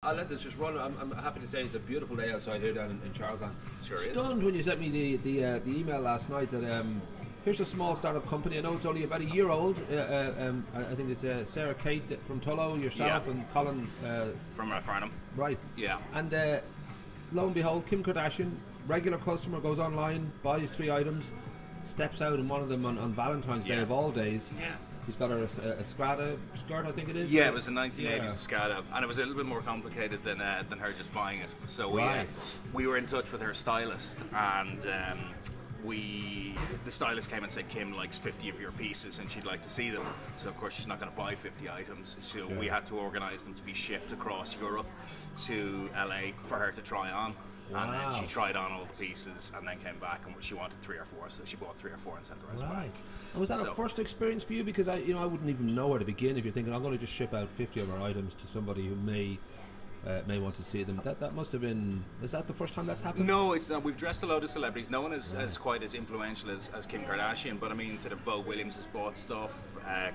I'll let this just run. I'm happy to say it's a beautiful day outside here down in Charlestown. Sure is. Stunned when you sent me the email last night that here's a small startup company. I know it's only about a year old. I think it's Sarah Kate from Tullow, yourself, Yeah. and Colin From Farnham. right. Yeah. And lo and behold, Kim Kardashian, regular customer, goes online, buys 3 items, steps out in one of them on Valentine's Day of all days. Yeah. She's got her a Strata skirt, I think it is. Yeah, it was a 1980s Yeah. Escada, and it was a little bit more complicated than her just buying it. So Right. we were in touch with her stylist, and the stylist came and said Kim likes 50 of your pieces and she'd like to see them. So of course she's not going to buy 50 items. So we had to organise them to be shipped across Europe to LA for her to try on. And then she tried on all the pieces and then came back and she wanted 3 or 4, so she bought 3 or 4 and sent the rest back. And was that a first experience for you? Because I wouldn't even know where to begin if you're thinking I'm going to just ship out 50 of our items to somebody who may want to see them. That must have been. Is that the first time that's happened? No, it's not. We've dressed a load of celebrities. No one is as quite as influential as Kim Kardashian, but I mean, sort of Vogue Williams has bought stuff.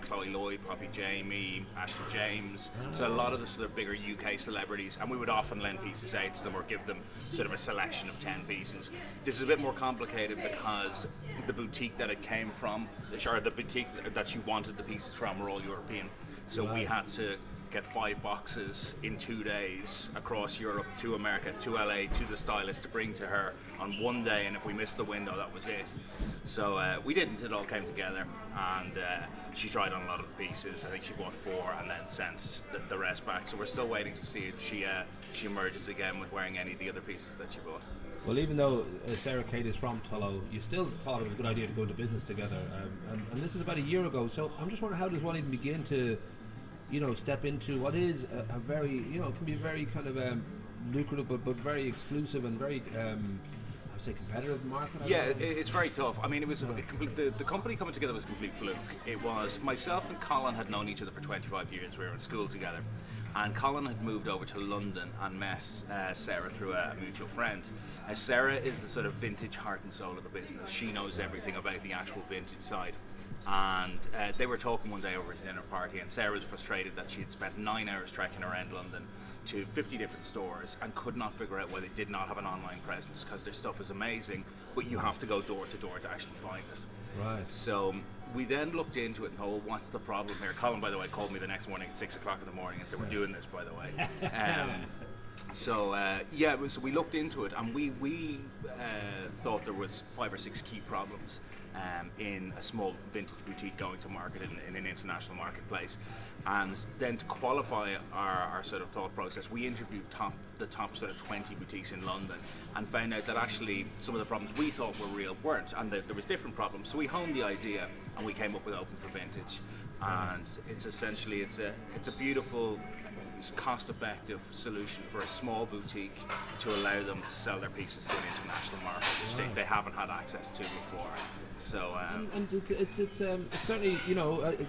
Chloe Lloyd, Poppy Jamie, Ashley James. So a lot of the sort of bigger UK celebrities, and we would often lend pieces out to them or give them sort of a selection of 10 pieces. This is a bit more complicated because the boutique that it came from, or the boutique that she wanted the pieces from, were all European. So we had to get 5 boxes in 2 days across Europe to America, to LA, to the stylist to bring to her on one day, and if we missed the window, that was it. So we didn't, it all came together, and she tried on a lot of the pieces. I think she bought 4 and then sent the rest back, so we're still waiting to see if she emerges again with wearing any of the other pieces that she bought. Well, even though Sarah Kate is from Tullow, you still thought it was a good idea to go into business together, and this is about a year ago, so I'm just wondering, how does one even begin to step into what is a very, it can be a very kind of lucrative but very exclusive and very, I would say, competitive market? It's very tough. I mean, it was the company coming together was a complete fluke. It was myself and Colin had known each other for 25 years. We were in school together. And Colin had moved over to London and met Sarah through a mutual friend. Sarah is the sort of vintage heart and soul of the business. She knows everything about the actual vintage side. And they were talking one day over at a dinner party, and Sarah was frustrated that she had spent 9 hours trekking around London to 50 different stores and could not figure out why they did not have an online presence, because their stuff is amazing, but you have to go door to door to actually find it. Right. So we then looked into it and thought, what's the problem here? Colin, by the way, called me the next morning at 6 o'clock in the morning and said, we're doing this, by the way. So we looked into it, and we thought there was 5 or 6 key problems in a small vintage boutique going to market in an international marketplace. And then to qualify our sort of thought process, we interviewed the top sort of 20 boutiques in London and found out that actually some of the problems we thought were real weren't, and that there was different problems. So we honed the idea and we came up with Open for Vintage. And it's essentially, it's a beautiful, cost-effective solution for a small boutique to allow them to sell their pieces to an international market, which they haven't had access to before. So and it's certainly,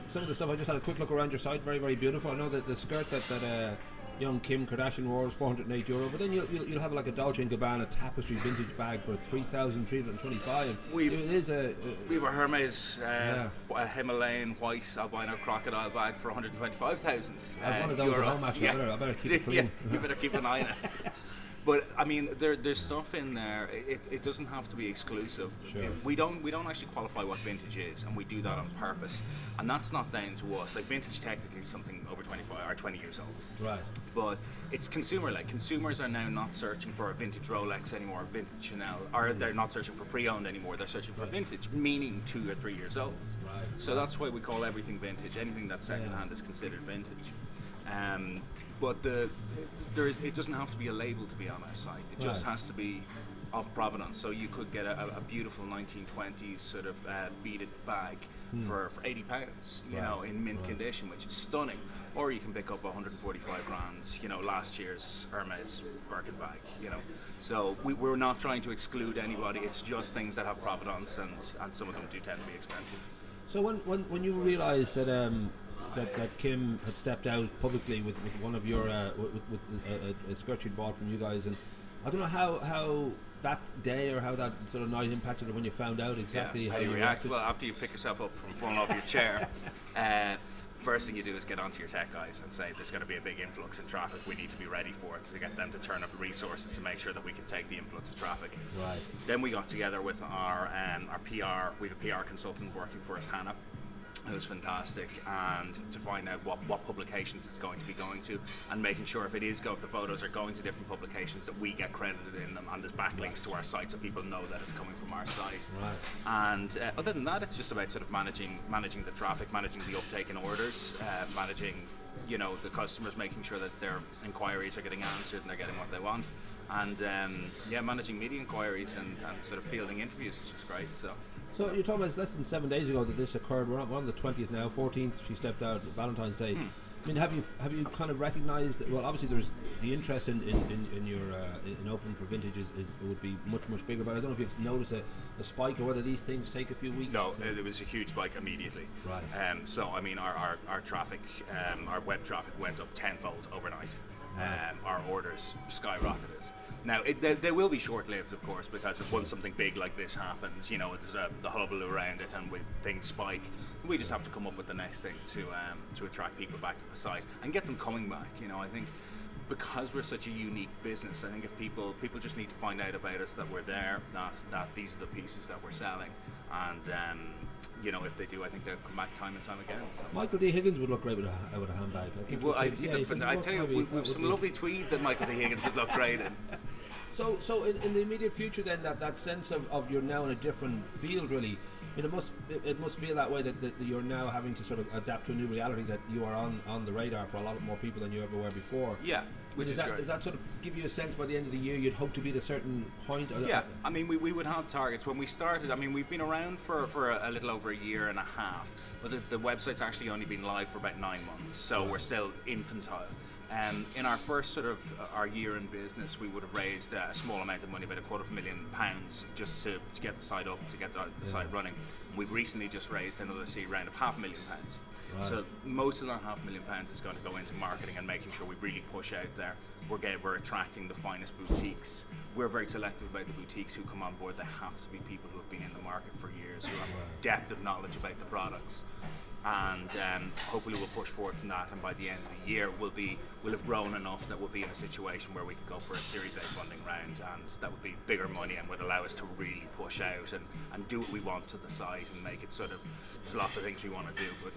some of the stuff, I just had a quick look around your site, very, very beautiful. I know that the skirt that young Kim Kardashian wore was €408, but then you'll have like a Dolce & Gabbana tapestry vintage bag for $3,325. We have a Hermes a Himalayan white albino crocodile bag for $125,000. I have one of those at home, actually. I better keep it clean. You better keep an eye on it. But I mean, there's stuff in there. It doesn't have to be exclusive. Sure. We don't actually qualify what vintage is, and we do that on purpose. And that's not down to us. Like, vintage technically is something over 25 or 20 years old. Right. But it's consumer-led. Consumers are now not searching for a vintage Rolex anymore, a vintage Chanel, or they're not searching for pre-owned anymore. They're searching for vintage, meaning 2 or 3 years old. Right. So that's why we call everything vintage. Anything that's second-hand is considered vintage. But it doesn't have to be a label to be on our site. It just has to be of provenance. So you could get a beautiful 1920s sort of beaded bag for £80, in mint condition, which is stunning. Or you can pick up 145 grand, last year's Hermes Birkin bag, So we're not trying to exclude anybody. It's just things that have provenance, and some of them do tend to be expensive. So when you realised that that Kim had stepped out publicly with one of your with a skirt she'd bought from you guys, and I don't know how that day or how that sort of night impacted her when you found out exactly how you reacted. Well, after you pick yourself up from falling off your chair, first thing you do is get onto your tech guys and say there's going to be a big influx in traffic. We need to be ready for it, to get them to turn up the resources to make sure that we can take the influx of traffic. Right. Then we got together with our PR. We have a PR consultant working for us, Hannah, who's fantastic, and to find out what publications it's going to be going to, and making sure if the photos are going to different publications, that we get credited in them and there's backlinks to our site so people know that it's coming from our site. Right. And other than that, it's just about sort of managing the traffic, managing the uptake in orders, managing the customers, making sure that their inquiries are getting answered and they're getting what they want, and managing media inquiries and sort of fielding interviews, which is great. So you're talking about it's less than 7 days ago that this occurred. We're on the 20th now, 14th she stepped out, Valentine's Day. I mean, have you kind of recognised that? Well, obviously there's the interest in your in opening for vintage would be much bigger, but I don't know if you've noticed a spike or whether these things take a few weeks. No, it was a huge spike immediately. Right. So I mean, our traffic, our web traffic went up tenfold overnight. Our orders skyrocketed. Now, they will be short-lived, of course, because once something big like this happens, there's the hubbub around it and things spike. We just have to come up with the next thing to attract people back to the site and get them coming back. I think because we're such a unique business, I think if people just need to find out about us, that we're there, that these are the pieces that we're selling, and if they do, I think they'll come back time and time again. So. Michael D. Higgins would look great with a handbag. I tell you, we've some lovely tweed that Michael D. Higgins would look great in. So in the immediate future, then that sense of you're now in a different field, really. I mean, it must feel that way that you're now having to sort of adapt to a new reality, that you are on the radar for a lot more people than you ever were before. Yeah, which is great. Does that sort of give you a sense by the end of the year you'd hope to be at a certain point? Yeah, I mean, we would have targets. When we started, I mean, we've been around for a little over a year and a half, but the website's actually only been live for about 9 months, so we're still infantile. In our first sort of our year in business, we would have raised a small amount of money, about £250,000, just to get the site up, to get the site running. And we've recently just raised another seed round of £500,000. Right. So most of that £500,000 is going to go into marketing and making sure we really push out there. We're attracting the finest boutiques. We're very selective about the boutiques who come on board. They have to be people who have been in the market for years, who have depth of knowledge about the products. And hopefully we'll push forward from that, and by the end of the year we'll have grown enough that we'll be in a situation where we can go for a Series A funding round, and that would be bigger money and would allow us to really push out and do what we want to the site and make it sort of, there's lots of things we want to do, but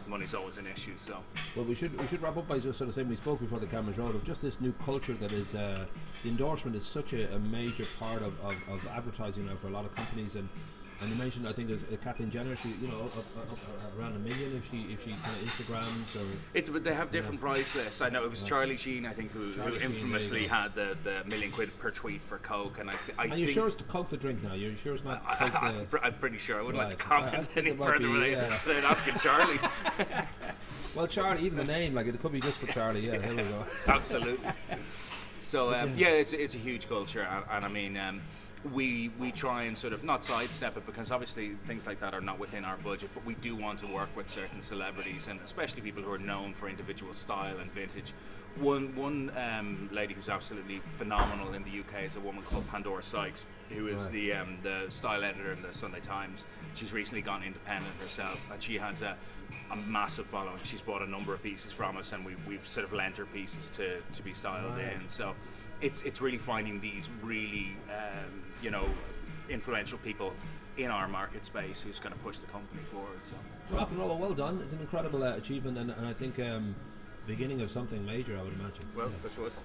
money's always an issue. So well, we should wrap up by just sort of saying, we spoke before the cameras rolled, of just this new culture that is the endorsement is such a major part of advertising now for a lot of companies. And you mentioned, I think, there's Kathleen Jenner. She, around $1 million if she kind of Instagrams or. But they have different price lists. I know it was Charlie Sheen, I think, who infamously had the £1 million per tweet for Coke, and And you're sure it's to Coke the drink now? You're sure it's not? I'm pretty sure. I wouldn't like to comment any further without asking Charlie. Well, Charlie, even the name, like it could be just for Charlie. Yeah, there we go. Absolutely. So it's a huge culture, and I mean. We try and sort of not sidestep it, because obviously things like that are not within our budget, but we do want to work with certain celebrities, and especially people who are known for individual style and vintage. One lady who's absolutely phenomenal in the UK is a woman called Pandora Sykes, who is the style editor in the Sunday Times. She's recently gone independent herself, and she has a massive following. She's bought a number of pieces from us, and we've sort of lent her pieces to be styled in. So it's really finding these really influential people in our market space who's going to push the company forward. So rock and roll, well done. It's an incredible achievement, and I think beginning of something major, I would imagine. Well, such was.